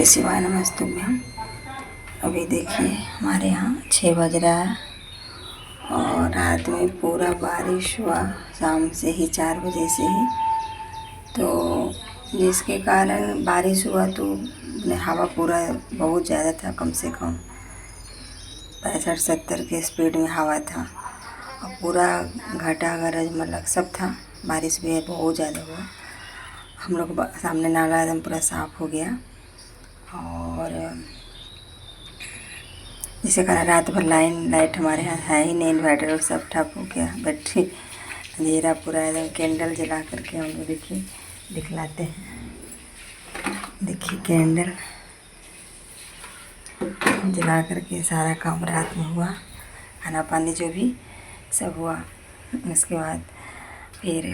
शिवाय नमस्तुभ्यम। अभी देखिए हमारे यहाँ 6 बज रहा है और रात में पूरा बारिश हुआ, शाम से ही 4 बजे से ही। तो जिसके कारण बारिश हुआ तो हवा पूरा बहुत ज़्यादा था, कम से कम 65-70 के स्पीड में हवा था और पूरा घटा गरज मतलब सब था। बारिश भी बहुत ज़्यादा हुआ। हम लोग सामने नाला एकदम पूरा साफ़ हो गया और जिसके कारण रात भर लाइट हमारे यहाँ है ही नहीं, इन्वर्टर और सब ठप हो गया, बैटरी अंधेरा पूरा एकदम। कैंडल जला करके हम लोग देखिए दिखलाते हैं। देखिए कैंडल जला करके सारा काम रात में हुआ, खाना पानी जो भी सब हुआ। उसके बाद फिर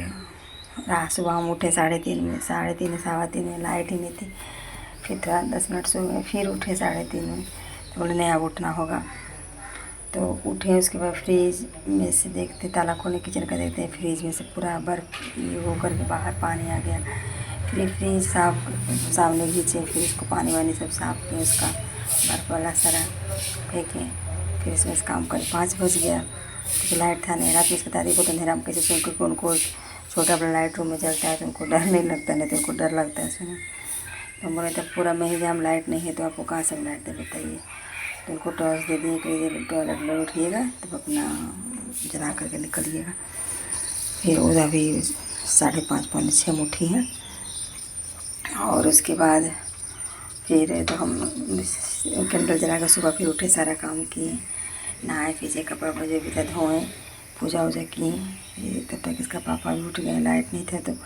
रात सुबह हम उठे 3:30 में, 3:30 3:15 में लाइट ही नहीं थी। फिर थोड़ा 10 मिनट सो गए, फिर उठे 3:30 में, तो बोले नहीं अब उठना होगा। तो उठे, उसके बाद फ्रिज में से देखते, ताला खोले किचन का, देखते हैं फ्रिज में से पूरा बर्फ़ ये हो करके बाहर पानी आ गया। फिर फ्रिज सामने खींचे, फिर उसको पानी वानी सब साफ़ किए, उसका बर्फ़ वाला सारा फेंके, फिर इसमें से काम करें। 5 बज गया क्योंकि लाइट था नहीं। रात में बता दी को अंधेरा में कैसे सोए, क्योंकि उनको छोटा बड़ा लाइट रूम में जलता है तो उनको डर नहीं लगता, नहीं तो उनको डर लगता है उसमें। तो बोले तब पूरा में ही हम लाइट नहीं है तो आपको कहाँ से लाइट दे बताइए। तो उनको टॉर्च दे दिए कि टॉयलेट में उठिएगा तब अपना जला करके निकलिएगा। फिर वो अभी 5:30 पौने 6 में उठी हैं और उसके बाद फिर तो हम कैंडल जला कर सुबह फिर उठे, सारा काम किए, नहाए, फिर कपड़ा वपड़ा जो भी था धोएँ, पूजा वूजा किए। तब तक इसका पापा भी उठ गए, लाइट नहीं था तो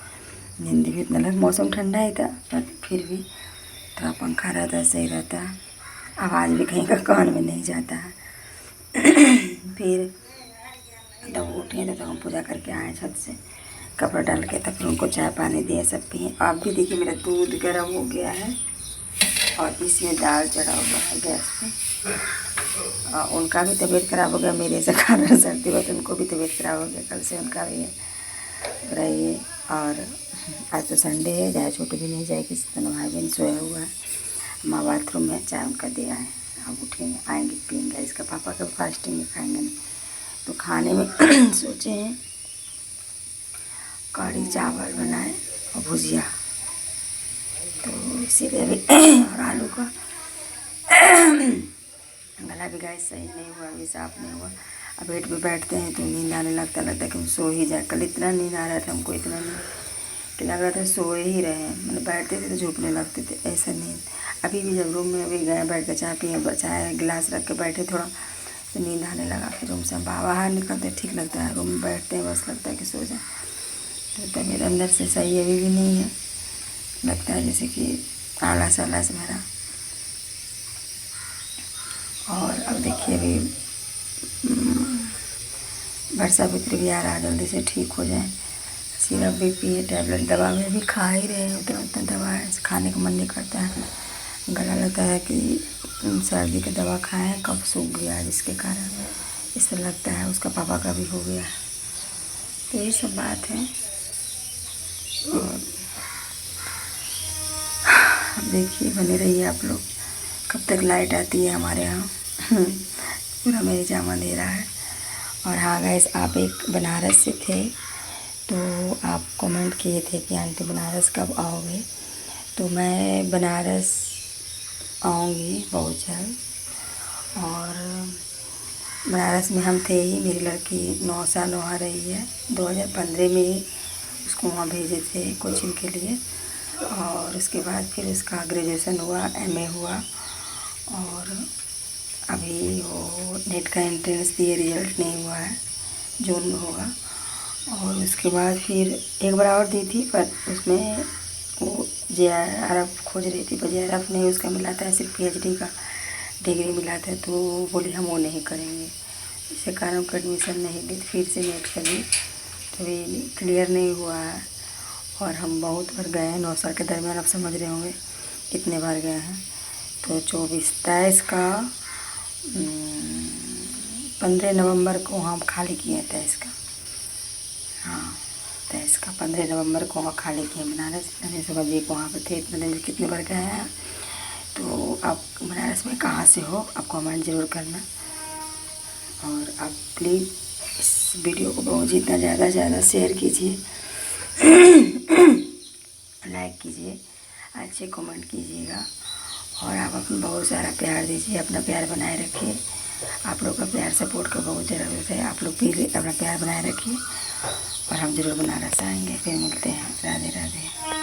नींद भी इतना लग। मौसम ठंडा ही था पर फिर भी थोड़ा पंखा रहता सही रहता, आवाज़ भी कहीं का कान में नहीं जाता है। फिर तब उठे तो हम पूजा करके आए छत से, कपड़ा डाल के, तब फिर उनको चाय पानी दिए, सब पिए। आप भी देखिए मेरा दूध गर्म हो गया है और इसमें दाल चढ़ा हुआ है गैस पे। और उनका भी तबीयत ख़राब हो गया, मेरे से कारण सर्दी हुआ तो उनको भी तबीयत ख़राब हो गया, कल से उनका भी रहिए। और आज तो संडे है, जाए छोटे भी नहीं जाए, किसी तरह भाई बहन सोया हुआ है, माँ बाथरूम में चाय उनका दिया है। अब उठेंगे आएंगे पियेंगे, इसका पापा का फास्टिंग में खाएंगे नहीं। तो खाने में सोचे हैं कढ़ी चावल बनाए और भुजिया, तो इसीलिए भी और आलू का गला भी गैस सही नहीं हुआ, अभी साफ नहीं हुआ। अब बेड पे बैठते हैं तो नींद आने लगता है कि हम सो ही जाए। कल इतना नींद आ रहा था हमको, इतना नींद कि लग रहा था सोए ही रहे, मतलब बैठते थे तो झुकने लगते थे, ऐसा नींद। अभी भी जब रूम में अभी गए, बैठ कर चाय पिए, चाय गिलास रख के बैठे थोड़ा तो नींद आने लगा। फिर रूम से हम बाहर निकलते, ठीक लगता है, रूम में बैठते हैं बस लगता है कि सो जाए। तो तबीयत अंदर से सही अभी भी नहीं है, लगता है जैसे कि आलस आलस भरा। और अब देखिए अभी वर्षा भित्र भी आ रहा है, जल्दी से ठीक हो जाए। सिरप भी पिए, टैबलेट दवा में भी खा ही रहे हैं, उतना उतना दवा है, खाने का मन नहीं करता है। गला लगता है कि सर्दी का दवा खाएं, कफ सूख गया जिसके कारण इससे लगता है। उसका पापा का भी हो गया। तो ये सब बात है। और अब देखिए बने रहिए आप लोग, कब तक लाइट आती है हमारे यहाँ। पूरा मेरे जामा दे रहा है। और हाँ गैस, आप एक बनारस से थे तो आप कमेंट किए थे कि आंटी बनारस कब आओगे, तो मैं बनारस आऊँगी बहुत जल्द। और बनारस में हम थे ही, मेरी लड़की 9 साल वहाँ रही है, 2015 में ही उसको वहाँ भेजे थे कोचिंग के लिए। और उसके बाद फिर उसका ग्रेजुएशन हुआ, एमए हुआ और अभी वो नेट का एंट्रेंस दिए, रिजल्ट नहीं हुआ है, जून में होगा। और उसके बाद फिर एक बार और दी थी पर उसमें वो JRF खोज रही थी, पर JRF नहीं उसका मिला था, सिर्फ PhD का डिग्री मिला था। तो बोली हम वो नहीं करेंगे, इसके कारण उनका एडमिशन नहीं दी। फिर से नेट का दी तो भी क्लियर नहीं हुआ है। और हम बहुत बार गए हैं 9 साल के दरमियान, आप समझ रहे होंगे कितने बार गए हैं। तो 24-23 का 15 नवंबर को हम खाली किए, 23 का, हाँ 23 का 15 नवंबर को वहाँ खाली किए बनारस। मैंने समझिए को वहाँ पर थे, इतने दिन कितने बार गए हैं। लोग आप बनारस में कहाँ से हो, आप कमेंट ज़रूर करना। और आप प्लीज़ इस वीडियो को बहुत जितना ज़्यादा से ज़्यादा शेयर कीजिए, लाइक कीजिए, अच्छे कमेंट कीजिएगा। और आप अपना बहुत सारा प्यार दीजिए, अपना प्यार बनाए रखिए। आप लोग का प्यार सपोर्ट का बहुत ज़रूरत है। आप लोग भी अपना प्यार बनाए रखिए और हम ज़रूर बनारस आएंगे। फिर मिलते हैं। राधे राधे।